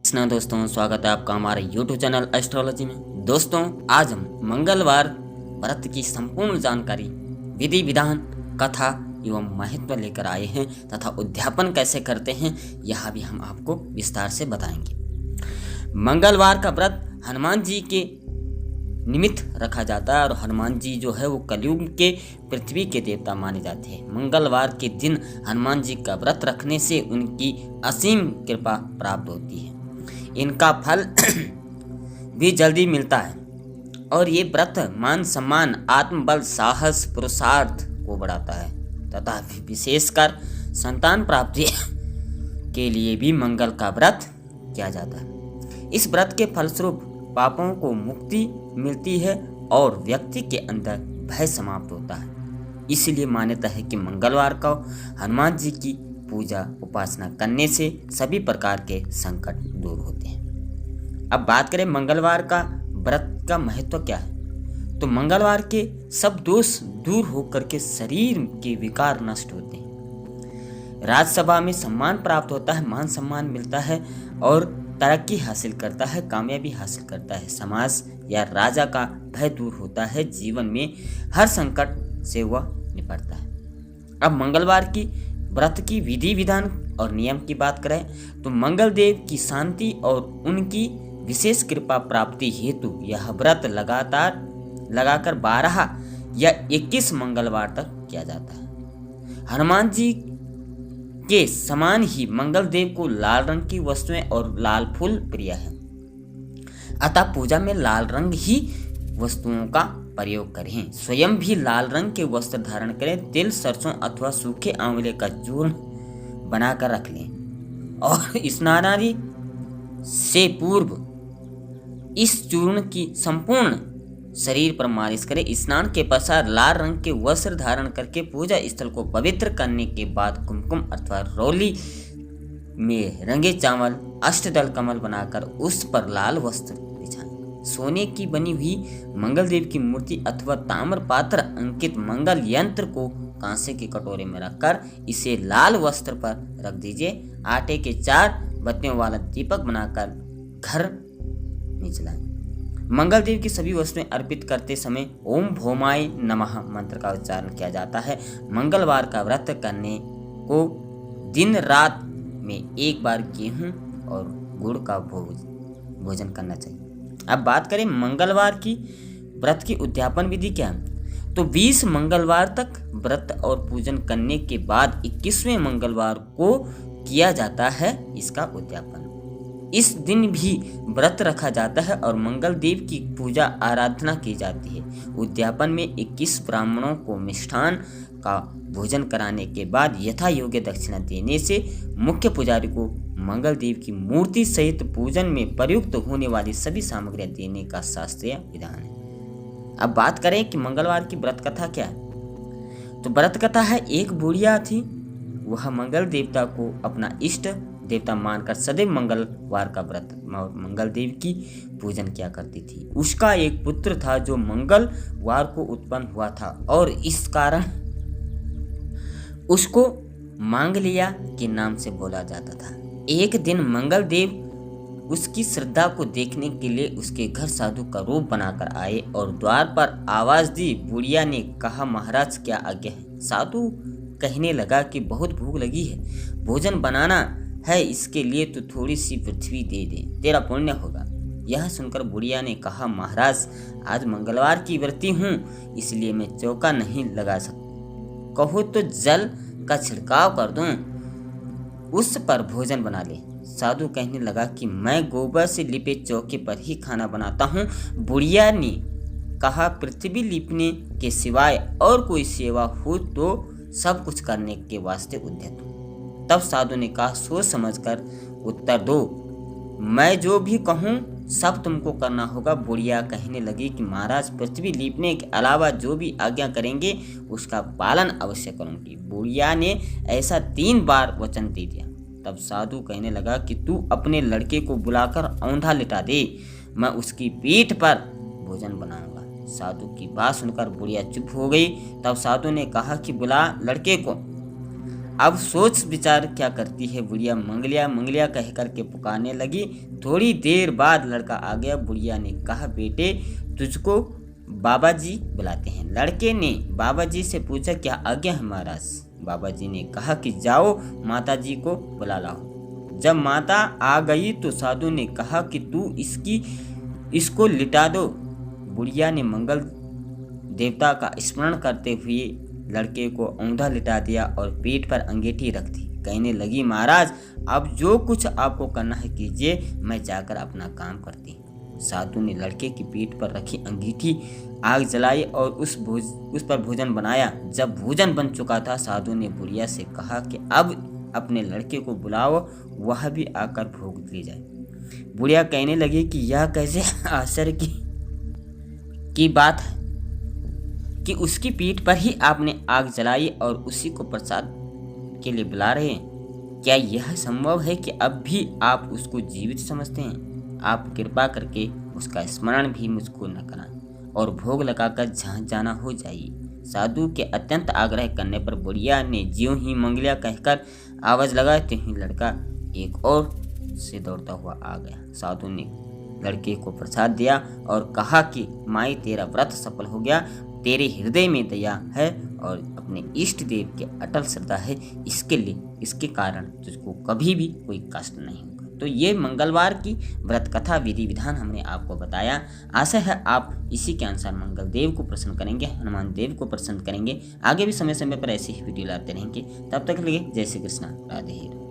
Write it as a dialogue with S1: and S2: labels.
S1: कृष्णा दोस्तों, स्वागत है आपका हमारे YouTube चैनल एस्ट्रोलॉजी में। दोस्तों, आज हम मंगलवार व्रत की संपूर्ण जानकारी, विधि विधान, कथा एवं महत्व लेकर आए हैं तथा उद्यापन कैसे करते हैं यह भी हम आपको विस्तार से बताएंगे। मंगलवार का व्रत हनुमान जी के निमित्त रखा जाता है और हनुमान जी जो है वो कलयुग के पृथ्वी के देवता माने जाते हैं। मंगलवार के दिन हनुमान जी का व्रत रखने से उनकी असीम कृपा प्राप्त होती है। इनका फल भी जल्दी मिलता है और ये व्रत मान सम्मान, आत्मबल, साहस, पुरुषार्थ को बढ़ाता है तथा विशेषकर संतान प्राप्ति के लिए भी मंगल का व्रत किया जाता है। इस व्रत के फलस्वरूप पापों को मुक्ति मिलती है और व्यक्ति के अंदर भय समाप्त होता है। इसलिए मान्यता है कि मंगलवार को हनुमान जी की पूजा उपासना करने से सभी प्रकार के संकट दूर होते हैं। अब बात करें मंगलवार का व्रत का महत्व क्या है, तो मंगलवार के सब दोष दूर होकर के शरीर के विकार नष्ट होते हैं। राज्यसभा में सम्मान प्राप्त होता है, मान सम्मान मिलता है और तरक्की हासिल करता है, कामयाबी हासिल करता है। समाज या राजा का भय दूर होता है, जीवन में हर संकट से वह निपटता है। अब मंगलवार की व्रत की विधि विधान और नियम की बात करें तो मंगल देव की शांति और उनकी विशेष कृपा प्राप्ति हेतु यह व्रत लगाकर 12 या 21 मंगलवार तक किया जाता है। हनुमान जी के समान ही मंगल देव को लाल रंग की वस्तुएं और लाल फूल प्रिय है, अतः पूजा में लाल रंग ही वस्तुओं का प्रयोग करें। स्वयं भी लाल रंग के वस्त्र धारण करें। तिल, सरसों अथवा सूखे आंवले का चूर्ण बनाकर रख लें और स्नानादि से पूर्व इस चूर्ण की संपूर्ण शरीर पर मालिश करें। स्नान के पश्चात लाल रंग के वस्त्र धारण करके पूजा स्थल को पवित्र करने के बाद कुमकुम अथवा रौली में रंगे चावल अष्टदल कमल बनाकर उस पर लाल वस्त्र बिछाएं। सोने की बनी हुई मंगल देव की मूर्ति अथवा ताम्र पात्र अंकित मंगल यंत्र को कांसे के कटोरे में रखकर इसे लाल वस्त्र पर रख दीजिए। आटे के 4 बत्तियों वाला दीपक बनाकर घर में जलाएं। मंगल देव की सभी वस्तुएं अर्पित करते समय ओम भौमाय नमः मंत्र का उच्चारण किया जाता है। मंगलवार का व्रत करने को दिन रात में एक बार गेहूं और गुड़ का भोजन करना चाहिए। अब बात करें मंगलवार की व्रत की उद्यापन विधि क्या है, तो 20 मंगलवार तक व्रत और पूजन करने के बाद 21वें मंगलवार को किया जाता है इसका उद्यापन। इस दिन भी व्रत रखा जाता है और मंगल देव की पूजा आराधना की जाती है। उद्यापन में 21 ब्राह्मणों को मिष्ठान का भोजन कराने के बाद यथा योग्य दक्षिणा देने से मुख्य पुजारी को मंगल देव की मूर्ति सहित पूजन में प्रयुक्त होने वाली सभी सामग्रियां देने का शास्त्रीय विधान है। अब बात करें कि मंगलवार की व्रत कथा क्या है, तो व्रत कथा है एक बुढ़िया थी, वह मंगल देवता को अपना इष्ट देवता मानकर सदैव मंगलवार का व्रत और मंगल देव की पूजन किया करती थी। उसका एक पुत्र था जो मंगलवार को उत्पन्न हुआ था और इस कारण उसको मांगलिया के नाम से बोला जाता था। एक दिन मंगल देव उसकी श्रद्धा को देखने के लिए उसके घर साधु का रूप बनाकर आए और द्वार पर आवाज दी। बुढ़िया ने कहा, महाराज क्या आज्ञा है। साधु कहने लगा कि बहुत भूख लगी है, भोजन बनाना है, इसके लिए तो थोड़ी सी पृथ्वी दे दे, तेरा पुण्य होगा। यह सुनकर बुढ़िया ने कहा, महाराज आज मंगलवार की व्रती हूँ, इसलिए मैं चौका नहीं लगा सकती, कहो तो जल का छिड़काव कर दूं, उस पर भोजन बना ले। साधु कहने लगा कि मैं गोबर से लिपे चौके पर ही खाना बनाता हूँ। बुढ़िया ने कहा, पृथ्वी लिपने के सिवाय और कोई सेवा हो तो सब कुछ करने के वास्ते उद्यत हूँ। तब साधु ने कहा, सोच समझकर उत्तर दो, मैं जो भी कहूँ सब तुमको करना होगा। बुढ़िया कहने लगी कि महाराज पृथ्वी लीपने के अलावा जो भी आज्ञा करेंगे उसका पालन अवश्य करूंगी। बुढ़िया ने ऐसा 3 बार वचन दे दिया। तब साधु कहने लगा कि तू अपने लड़के को बुलाकर औंधा लिटा दे, मैं उसकी पीठ पर भोजन बनाऊंगा। साधु की बात सुनकर बुढ़िया चुप हो गई। तब साधु ने कहा कि बुला लड़के को। अब सोच विचार क्या करती है बुढ़िया। मंगलिया मंगलिया कह कर के पुकारने लगी। थोड़ी देर बाद लड़का आ गया। बुढ़िया ने कहा, बेटे तुझको बाबा जी बुलाते हैं। लड़के ने बाबा जी से पूछा, क्या आज्ञा है महाराज। बाबा जी ने कहा कि जाओ माता जी को बुला लाओ। जब माता आ गई तो साधु ने कहा कि तू इसको लिटा दो। बुढ़िया ने मंगल देवता का स्मरण करते हुए लड़के को औंधा लिटा दिया और पीठ पर अंगीठी रख दी। कहने लगी, महाराज अब जो कुछ आपको करना है कीजिए, मैं जाकर अपना काम करती हूँ। साधु ने लड़के की पीठ पर रखी अंगीठी आग जलाई और उस पर भोजन बनाया। जब भोजन बन चुका था, साधु ने बुढ़िया से कहा कि अब अपने लड़के को बुलाओ, वह भी आकर भोग ले जाए। बुढ़िया कहने लगी कि यह कैसे आश्चर्य की बात है कि उसकी पीठ पर ही आपने आग जलाई और उसी को प्रसाद के लिए बुला रहे हैं। क्या यह संभव है कि अब भी आप उसको जीवित समझते हैं? आप कृपा करके उसका स्मरण भी मुझको न कराएं और भोग लगाकर जहाँ जाना हो जाइए। साधु के अत्यंत आग्रह करने पर बुढ़िया ने ज्यों ही मंगलिया कहकर आवाज लगाई, त्यों ही लड़का एक और से दौड़ता हुआ आ गया। साधु ने लड़के को प्रसाद दिया और कहा कि माई तेरा व्रत सफल हो गया। तेरे हृदय में दया है और अपने इष्ट देव के अटल श्रद्धा है, इसके कारण तुझको कभी भी कोई कष्ट नहीं होगा। तो ये मंगलवार की व्रत कथा विधि विधान हमने आपको बताया। आशा है आप इसी के अनुसार मंगल देव को प्रसन्न करेंगे, हनुमान देव को प्रसन्न करेंगे। आगे भी समय समय पर ऐसे ही वीडियो लाते रहेंगे। तब तक के लिए जय श्री कृष्ण, राधे।